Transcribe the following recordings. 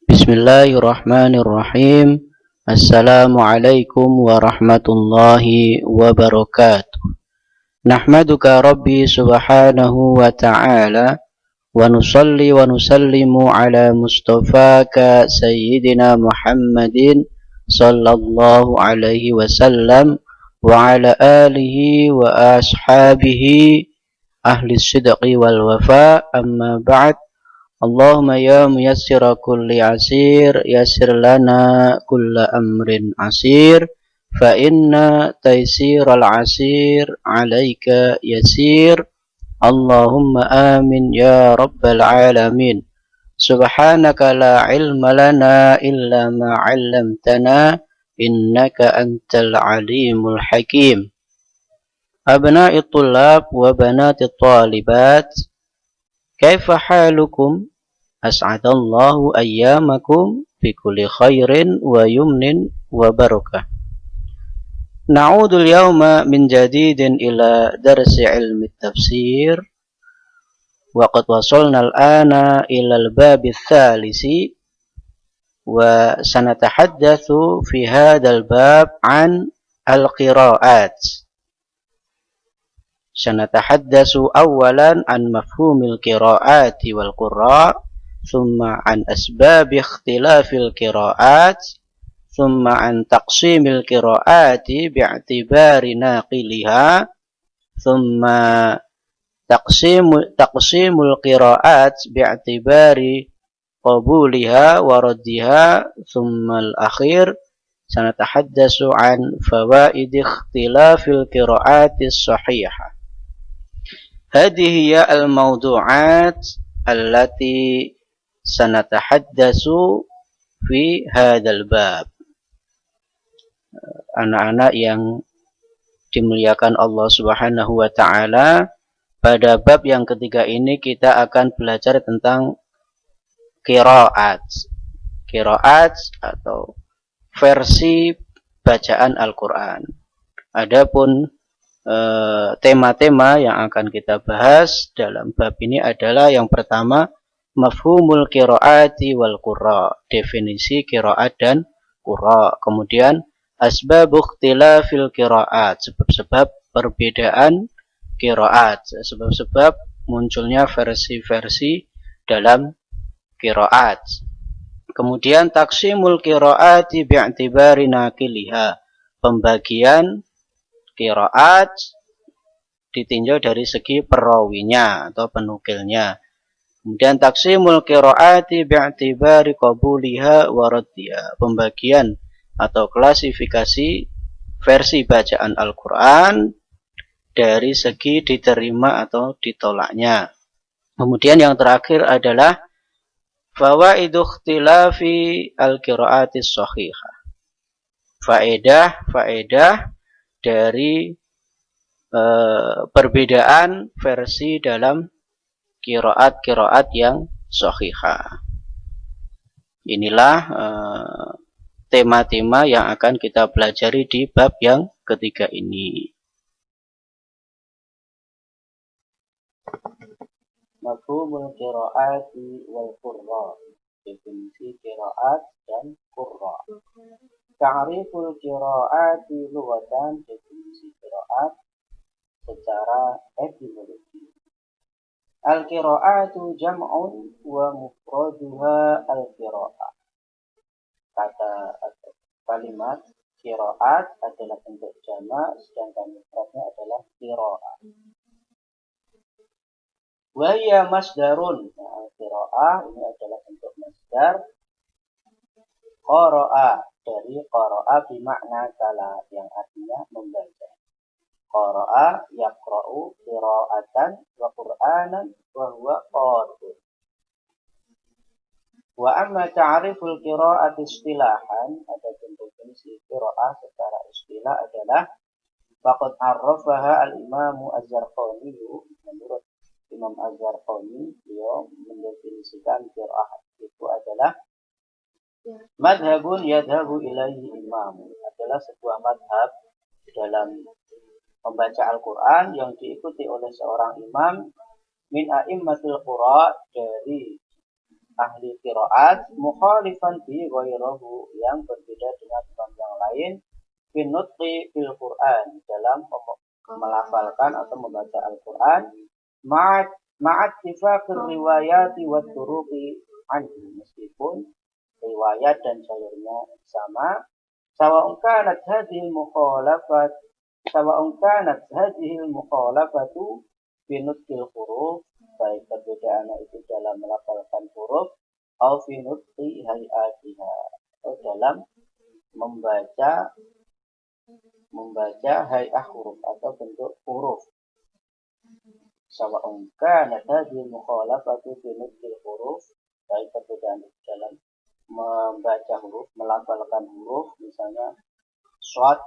Bismillahirrahmanirrahim. Assalamualaikum warahmatullahi wabarakatuh. Nahmaduka Rabbi subhanahu wa ta'ala wa nusalli wa nusallimu ala mustafaka sayyidina Muhammadin sallallahu alaihi wasallam wa ala alihi wa ashabihi ahli sidqi wal wafa, amma ba'd. Allahumma ya muyassira kulli asir yassir lana kulla amrin asir fa inna taysiral asir alaika yasir. Allahumma amin ya rabbal alamin. Subhanaka la ilma lana illa ma 'allamtana innaka antal alimul hakim. Abna'i tullab wa banati talibat, kaifa halukum? As'adallahu ayyamakum bi kulli khairin wa yumnin wa barakah. Na'udul yawma min jadidin ila darsi ilmi tafsir. Wa qad wasalna al-ana ila al-babi thalisi. Wa sanatahaddatsu fi hadzal bab an al-qira'at. Sanatahaddatsu awalan an mafhumil qira'ati wal qurra', thumma an asbabi ikhtilafil qira'at, thumma an taqsimil qira'ati bi'tibari naqiliha, thumma taqsimul qira'at bi'tibari qabuliha wa raddiha, thumma al-akhir sanatahaddatsu an fawaid ikhtilafil qira'ati as-sahihah. Hadhihi hiya al-mawdu'at allati sanatahaddatsu fi hadzal bab. Anak-anak yang dimuliakan Allah Subhanahu wa taala, pada bab yang ketiga ini kita akan belajar tentang qiraat. Qiraat atau versi bacaan Al-Qur'an. Adapun tema-tema yang akan kita bahas dalam bab ini adalah yang pertama, mafhumul qiraati wal qurra, definisi qiraat dan qurra. Kemudian asbab ikhtilafil qiraat, sebab-sebab perbedaan qiraat, sebab-sebab munculnya versi-versi dalam qiraat. Kemudian taqsimul qiraati bi'tibari naqiliha, pembagian qiraat ditinjau dari segi perawinya atau penukilnya. Kemudian taqsimul qiraati bi'tibari qabuliha wa raddiha, pembagian atau klasifikasi versi bacaan Al-Qur'an dari segi diterima atau ditolaknya. Kemudian yang terakhir adalah fawaidu ikhtilafi al-qiraati shahihah, faedah dari perbedaan versi dalam qiraat yang sahihah. Inilah tema-tema yang akan kita pelajari di bab yang ketiga ini. Mafhumul qiraati wal qurra, definisi qiraat dan qurra. Ta'riful qiraati lughatan, definisi qiraat secara etimologi. Al-qiraatu jam'un wa mufraduha al-qira'ah. Kata atau kalimat qiraat adalah bentuk jamak, sedangkan mufradnya adalah qira'ah. Wa hiya masdarun. Al-qira'ah ini adalah bentuk masdar. Qara'a, dari qara'a bimakna kala, yang artinya membaca. Qara'a yaqra'u qira'atan wa qur'anan wa huwa qari'un. Wa amma ta'riful qira'ati istilahan, ada definisi qira'ah secara istilah adalah faqad arrafaha al-Imam Az-Zarqani. Menurut Imam Az-Zarqani, beliau mendefinisikan qira'ah itu adalah madhabun yadhabu ilaihi imamu, adalah sebuah madhab dalam membaca Al-Quran yang diikuti oleh seorang imam min a'immatil qura, dari ahli qiraat mukhalifan bi ghairahu yang berbeda dengan imam yang lain finutqi fil Quran dalam melafalkan atau membaca Al-Quran ma'at tifaqir riwayati wa turuqi anhu meskipun riwayat dan jalurnya sama sawa'un kanat hadhil mukhalafat sawa'un kanat hadhil mukhalafatu binutqil huruf baik perbedaannya itu dalam melafalkan huruf atau binutqi hayatiha atau dalam membaca hayah huruf atau bentuk huruf sawa'un kanat hadhil mukhalafatu binutqil huruf baik perbedaan dalam membaca huruf melafalkan huruf misalnya shad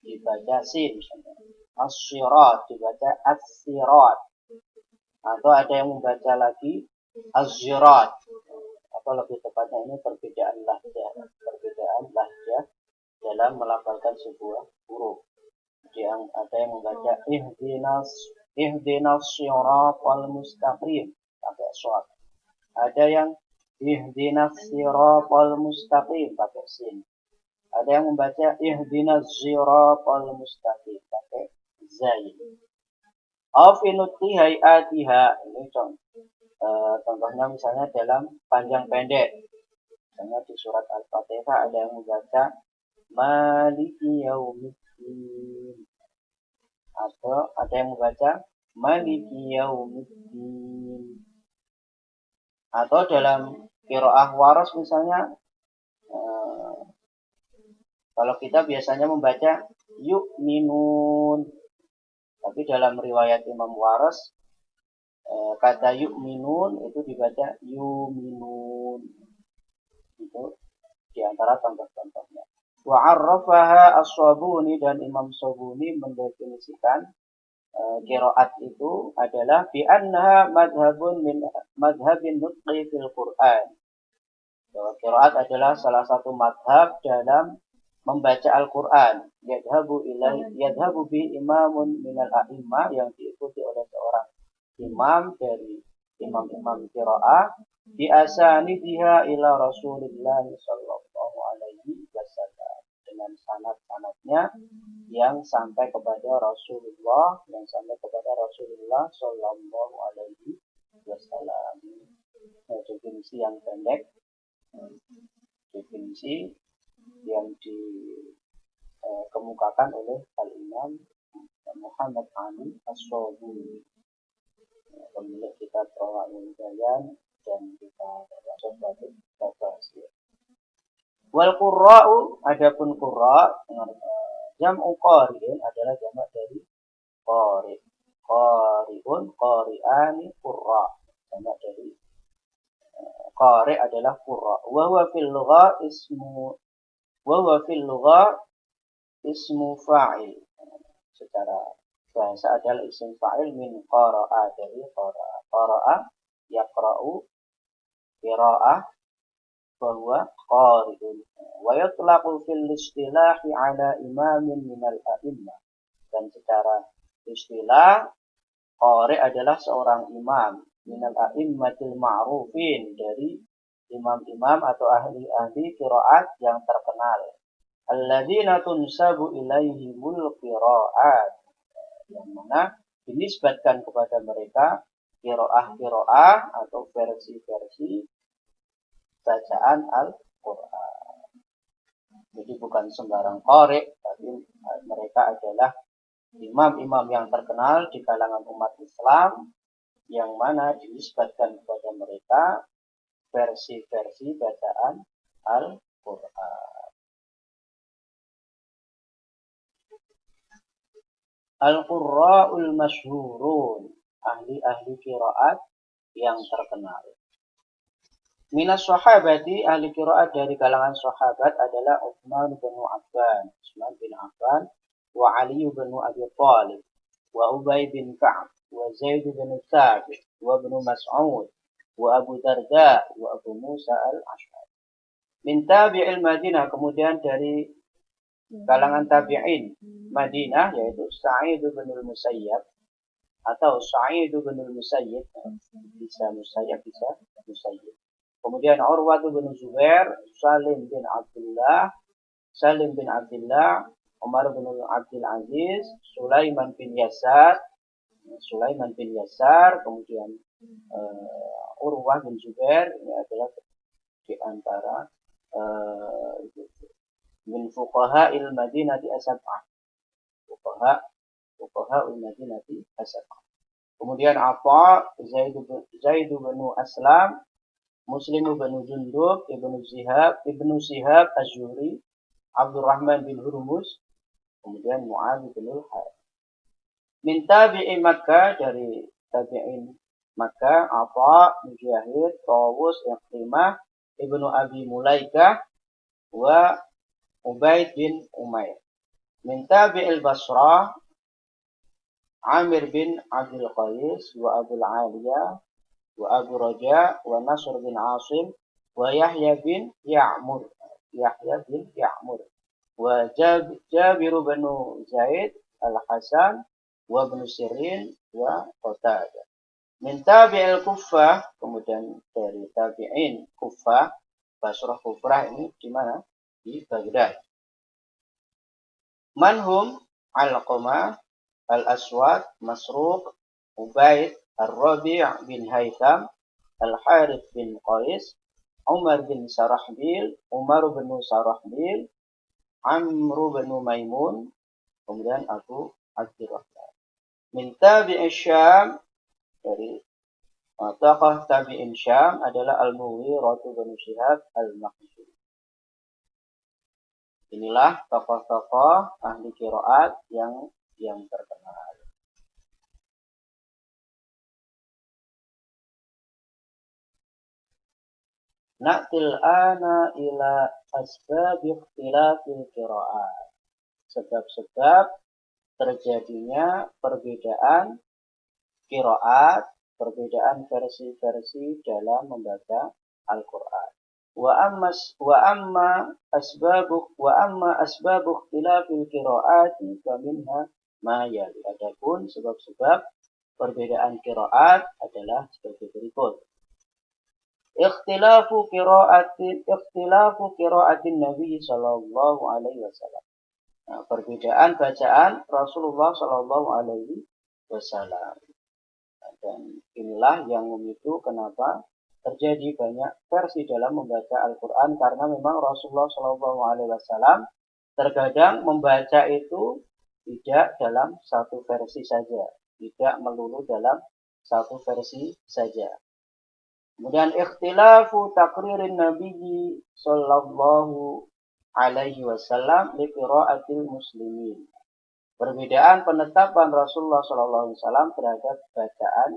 dibaca sin misalnya as-sirat dibaca as-sirat atau ada yang membaca lagi az-zirat atau lebih tepatnya ini perbedaan lahjah dalam melafalkan sebuah huruf. Yang ada yang membaca ihdinas siratal mustaqim pakai shad. Ada yang ihdinas siratal mustaqim pakai sin. Ada yang membaca ihdinas siratal mustaqim pakai zai. Afinuti hayatiha ini contohnya misalnya dalam panjang pendek. Misalnya di surat Al-Fatihah ada yang membaca Maliki yaumiddin atau ada yang membaca Maliki yaumiddin atau dalam qiraah waras misalnya kalau kita biasanya membaca yu'minun tapi dalam riwayat Imam Waras kata yu'minun itu dibaca yuminun itu diantara contoh-contohnya. Wa'arrafaha as-Sabuni dan Imam Sabuni mendefinisikan qiraat itu adalah bi annaha madhabun min madhabin nutqi fil Quran. Bahwa qiraat adalah salah satu madhab dalam membaca Al-Quran. Yadhabu bi imamun minal a'immah yang diikuti oleh seorang imam dari imam-imam qiraat bi asanidiha ila Rasulillah sallallahu alaihi wasallam dengan sanad-sanadnya yang sampai kepada Rasulullah sallallahu alaihi wasallam. Definisi yang pendek, definisi yang dikemukakan oleh Al-Imam Muhammad Ali As-Sabuni, pemilik kitab Rawaiul Bayan dan kita coba bahas ya. Wal qurra'u adapun qurra jam'u qari'in adalah jamak dari qari. Qari'un qari'ani qurra. Jamak dari qari adalah qurra. Wa huwa fil lugha ismu fa'il. Secara bahasa adalah isim fa'il min qara'a dari qara'a. Qara'a yaqra'u qira'ah bahwa qari'un wa yutlaqu fil istilahi ala imamin minal a'immah dan secara istilah qari adalah seorang imam minal a'immatil ma'rufin dari imam-imam atau ahli-ahli qiraat yang terkenal alladzina tunsabu ilaihimul qiraat yang mana dinisbatkan kepada mereka qiraah atau versi-versi bacaan Al-Quran. Jadi bukan sembarang qari, tapi mereka adalah imam-imam yang terkenal di kalangan umat Islam yang mana dinisbatkan kepada mereka versi-versi bacaan Al-Quran. Al-Qurra'ul masyhurun, ahli-ahli qiraat yang terkenal. Minas sahabati ahli qiraat dari kalangan sahabat adalah Utsman bin Affan, wa Ali bin Abi Thalib, wa Ubay bin Ka'ab, wa Zaid bin Thabit, wa Ibnu Mas'ud, wa Abu Darda, wa Abu Musa al-Asy'ari. Min tabi'il Madinah, kemudian dari kalangan tabi'in Madinah yaitu Sa'id bin al-Musayyab atau Sa'id bin al-Musayyib, bisa Musayyab bisa Musayyib. Kemudian Urwah bin Zubair, Salim bin Abdullah, Umar bin Abdul Aziz, Sulaiman bin Yasar, kemudian Urwah bin Zubair, ini adalah di antara min fuqaha il Madinati as-sab'ah. Fuqaha il Madinati as-sab'ah. Kemudian Atha, Zaid bin Aslam, Muslim bin Jundub, Ibnu Shihab Az-Zuhri, Abdurrahman bin Hurmuz, kemudian Mu'adz bin Al-Harith. Min tabi'i Makkah, dari tabi'in Makkah, Atha, Mujahid, Tawus, Iqrimah, Ibnu Abi Mulaikah, wa Ubaid bin Umair. Min tabi'il Basrah, Amir bin Abdul Qais, wa Abul Aliyah, wa Abu Raja, wa Nasr bin Asim, wa Yahya bin Ya'mur, wa Jabir bin Zaid Al-Hasan, wa Ibnu Sirin, wa Qatadah. Min tabi'il Kuffah, kemudian dari tabi'in Kuffah, Basrah Kufrah ini di mana? Di Baghdad. Manhum Al-Qamah, Al-Aswad, Masruq, Ubaid, Ar-Rabi' bin Haytham, Al-Harith bin Qais, Umar bin Sarahbil, Amr bin Maimun, kemudian Abu Abdurrahman. Min tabi'i Syam, dari tokoh tabi'in Syam adalah Al-Mughirah bin Syihab Al-Makhzumi. Inilah tokoh-tokoh ahli qiraat yang terkenal. Na'til ana ila asbab ikhtilafil qiraat. Sebab-sebab terjadinya perbedaan qiraat, perbedaan versi-versi dalam membaca Al-Qur'an. Wa amma asbabu ikhtilafil qiraati faminha ma yali. Adapun sebab-sebab perbedaan qiraat adalah sebagai berikut. Ikhtilafu qiraatin Nabi sallallahu alaihi wasallam. Nah, perbedaan bacaan Rasulullah sallallahu alaihi wasallam. Dan inilah yang memicu kenapa terjadi banyak versi dalam membaca Al-Quran, karena memang Rasulullah Shallallahu Alaihi Wasallam terkadang membaca itu tidak dalam satu versi saja, tidak melulu dalam satu versi saja. Kemudian ikhtilafu takririn Nabi Shallallahu Alaihi Wasallam li qiraatil muslimin. Perbedaan penetapan Rasulullah Shallallahu Alaihi Wasallam terhadap bacaan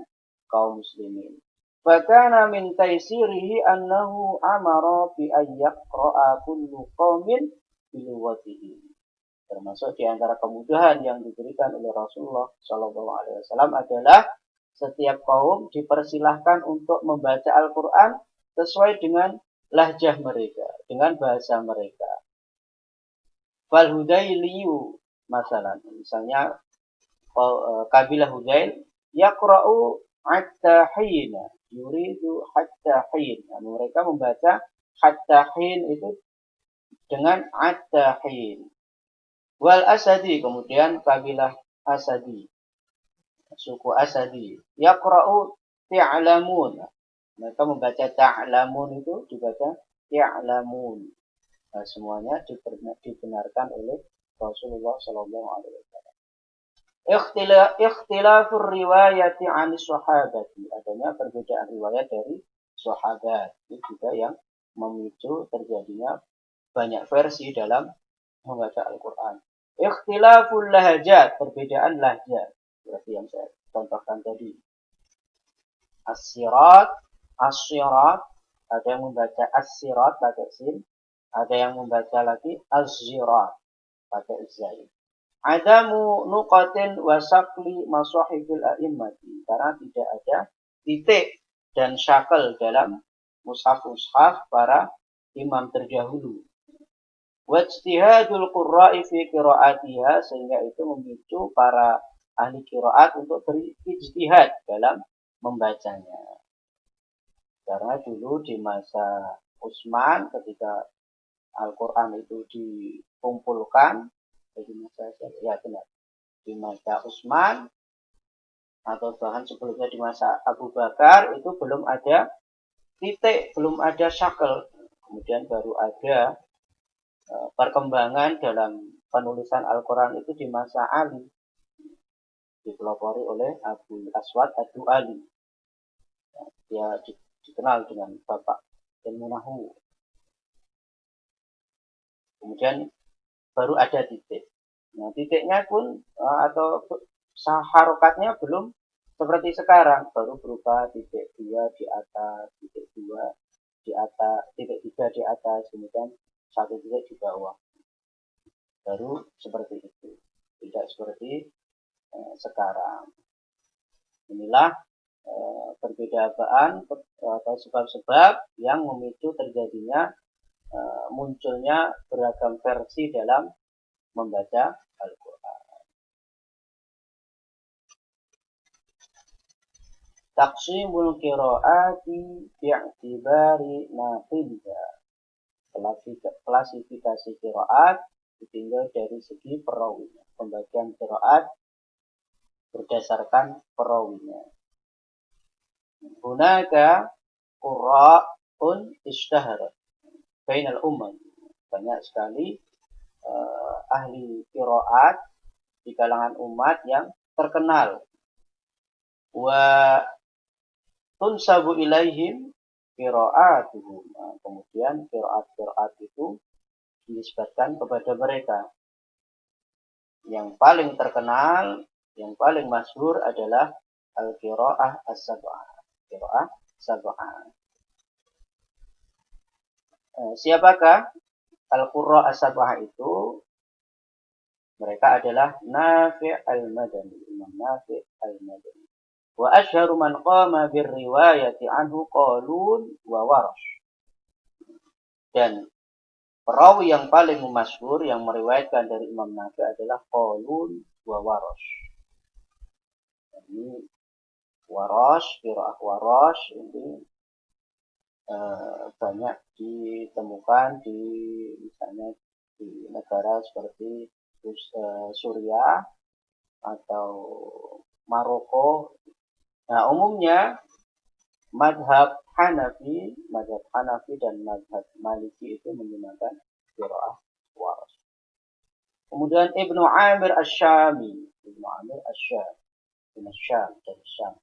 kaum muslimin. Fakana min taisirihi annahu amara bi ayyaqra'a kullu qaumin bilughatihi. Termasuk di antara kemudahan yang diberikan oleh Rasulullah Shallallahu Alaihi Wasallam adalah setiap kaum dipersilahkan untuk membaca Al-Quran sesuai dengan lahjah mereka, dengan bahasa mereka. Fal Hudailiyu, misalnya kabilah Hudail, yaqra'u hatta hina, yuridu hatta hin. Mereka membaca hatta hin itu dengan hatta hin. Wal Asadi, kemudian kabilah Asadi, suku Asadi, yaqra'u ta'lamun. Mereka membaca ta'lamun itu dibaca ta'lamun. Nah, semuanya dibenarkan oleh Rasulullah Sallallahu Alaihi Wasallam. Ikhtilafur riwayati anis sahabati, adanya perbedaan riwayat dari sahabat, itu juga yang memicu terjadinya banyak versi dalam membaca Al-Quran. Ikhtilaful lahjat, perbedaan lahjat, seperti yang saya contohkan tadi. As-sirat, ada yang membaca as-sirat pakai sin, ada yang membaca lagi az-zirat pakai zai. Adamu nuqatin wasaqli masahifil a'immati, karena tidak ada titik dan syakal dalam mushaf-mushaf para imam terdahulu. Wajtihadul qurra'i fi qira'atiha, sehingga itu memicu para ahli qiraat untuk berijtihad dalam membacanya. Karena dulu di masa Utsman ketika Al-Quran itu dikumpulkan, di masa Utsman atau bahkan sebelumnya di masa Abu Bakar itu belum ada titik, belum ada syakel. Kemudian baru ada perkembangan dalam penulisan Al-Quran itu di masa Ali, dipelopori oleh Abu Aswad Ad-Du'ali. Dia dikenal dengan Bapak Ilmu Nahwu. Kemudian baru ada titik. Nah, titiknya pun atau harokatnya belum seperti sekarang, baru berupa titik 2 di atas, titik 2 di atas, titik 3 di atas, kemudian 1 titik di bawah. Baru seperti itu, tidak seperti sekarang. Inilah perbedaan atau sebab-sebab yang memicu terjadinya munculnya beragam versi dalam membaca Al-Quran. Taqsimul qiraati bi'tibari naqidha. Klasifikasi qiraat ditinggal dari segi perawinya. Pembagian qiraat berdasarkan perawinya. Hunaka qura'un ishtaharat bainal ummah. Banyak sekali ahli qiraat di kalangan umat yang terkenal. Wa tunsabu ilaihim qiraatuhum. Kemudian qiraat-qiraat itu dinisbatkan kepada mereka. Yang paling terkenal, yang paling masyhur adalah al-qiraah as-sab'ah. Qiraah sab'ah. Siapakah al-qurra as-sab'ah itu? Mereka adalah Nafi' al-Madani, Imam Nafi' al-Madani. Wa asyharu man qama birriwayati anhu Qalun wa Warash. Dan perawi yang paling masyhur yang meriwayatkan dari Imam Nafi' adalah Qalun wa Warash. Ini Warash, qiraah Warash ini banyak ditemukan di misalnya di negara seperti Suriah atau Maroko. Nah, umumnya madhab Hanafi dan madhab Maliki itu menggunakan qiraah Warash. Kemudian Ibnu Amir Asy-Syami, dari Syam.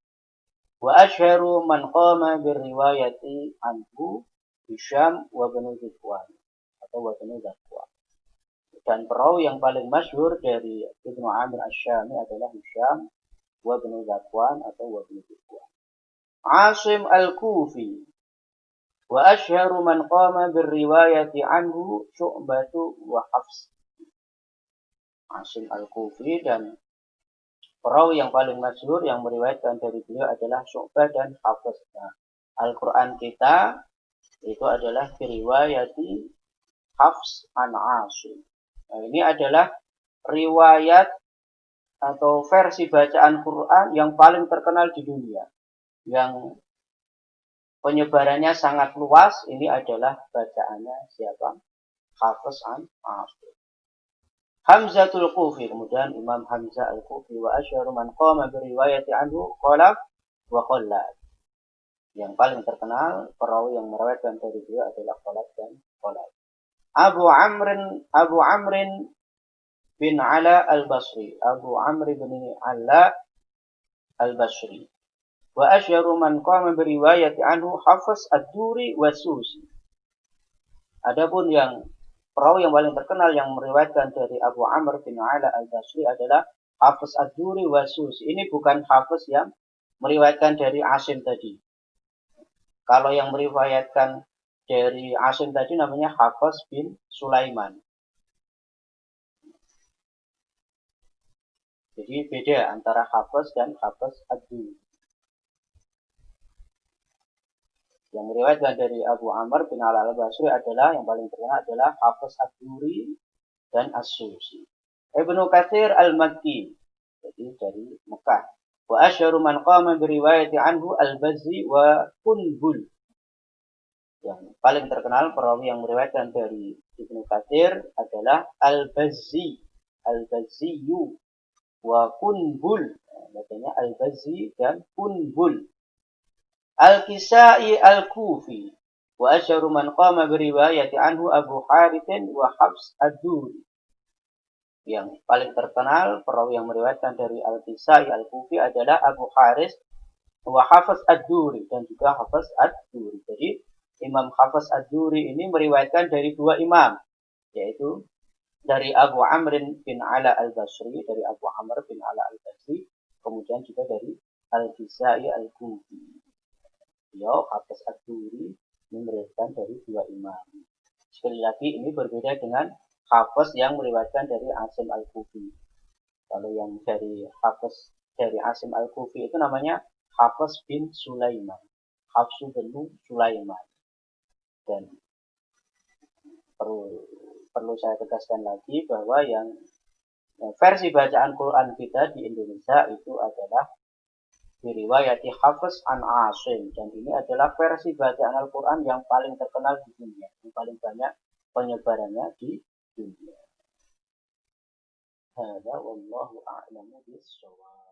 Wa asyharu man qama birriwayati anhu Hisham wa Ibnu Zakwan atau wa Ibnu Zakwan. Dan perawi yang paling masyhur dari Ibnu Amir Asy-Syami adalah Hisham wa Ibnu Zakwan atau wa Ibnu Zakwan. Asim al-Kufi. Wa asyharu man qama birriwayati anhu Syu'batu wa Hafs. Asim al-Kufi dan perawi yang paling masyhur yang meriwayatkan dari beliau adalah Syu'bah dan Hafs. Nah, Al-Quran kita itu adalah riwayati Hafs an Asim. Nah, ini adalah riwayat atau versi bacaan Quran yang paling terkenal di dunia. Yang penyebarannya sangat luas, ini adalah bacaannya siapa? Hafs an Asim. Hamzatul Kufi, kemudian Imam Hamzah al-Kufi wa asyharu man qama biriwayati anhu Khalaf wa Khallad. Yang paling terkenal perawi yang meriwayatkan dari beliau adalah Khalaf dan Khallad. Abu Amrin bin Ala al-Basri, Abu Amr bin Ala al-Basri. Wa asyharu man qama biriwayati anhu Hafs ad-Duri wa Susi. Adapun yang perawi yang paling terkenal yang meriwayatkan dari Abu Amr bin Ala al-Basri adalah Hafs ad-Duri wa Susi. Ini bukan Hafs yang meriwayatkan dari Asim tadi. Kalau yang meriwayatkan dari Asim tadi namanya Hafs bin Sulaiman. Jadi beda antara Hafs dan Hafs ad-Duri. Yang meriwayatkan dari Abu Amr bin Ala al-Basri adalah yang paling terkenal adalah Hafs ad-Duri dan As-Susi. Ibnu Katsir al-Makki, jadi dari Mekah. Wa asyharu man qama biriwayati anhu al-Bazzi wa Kunbul. Yang paling terkenal perawi yang meriwayatkan dari Ibnu Katsir adalah Al-Bazzi, Al-Bazziyu wa Kunbul. Bacanya Al-Bazzi dan Kunbul. Al-Kisai Al-Kufi wa asyharu man qama biriwayati anhu Abu Harithin wa Hafs ad-Duri. Yang paling terkenal perawi yang meriwayatkan dari Al-Kisai Al-Kufi adalah Abu Haris wa Hafs ad-Duri dan juga Hafs ad-Duri. Jadi Imam Hafs ad-Duri ini meriwayatkan dari dua imam, yaitu dari Abu Amr bin Ala al-Basri, dari Abu Amr bin Ala al-Basri, kemudian juga dari Al-Kisai Al-Kufi. Beliau Hafs ad-Duri ini meriwayatkan dari dua imam. Sekali lagi ini berbeda dengan Hafs yang meriwayatkan dari Asim al-Kufi. Kalau yang dari Hafs dari Asim al-Kufi itu namanya Hafs bin Sulaiman, Hafsu bin Sulaiman. Dan perlu saya tegaskan lagi bahwa yang versi bacaan Quran kita di Indonesia itu adalah diriwayati Hafs an Asim, dan ini adalah versi bacaan Al-Quran yang paling terkenal di dunia, yang paling banyak penyebarannya di dunia. Hadza wallahu a'lamu bis-shawab.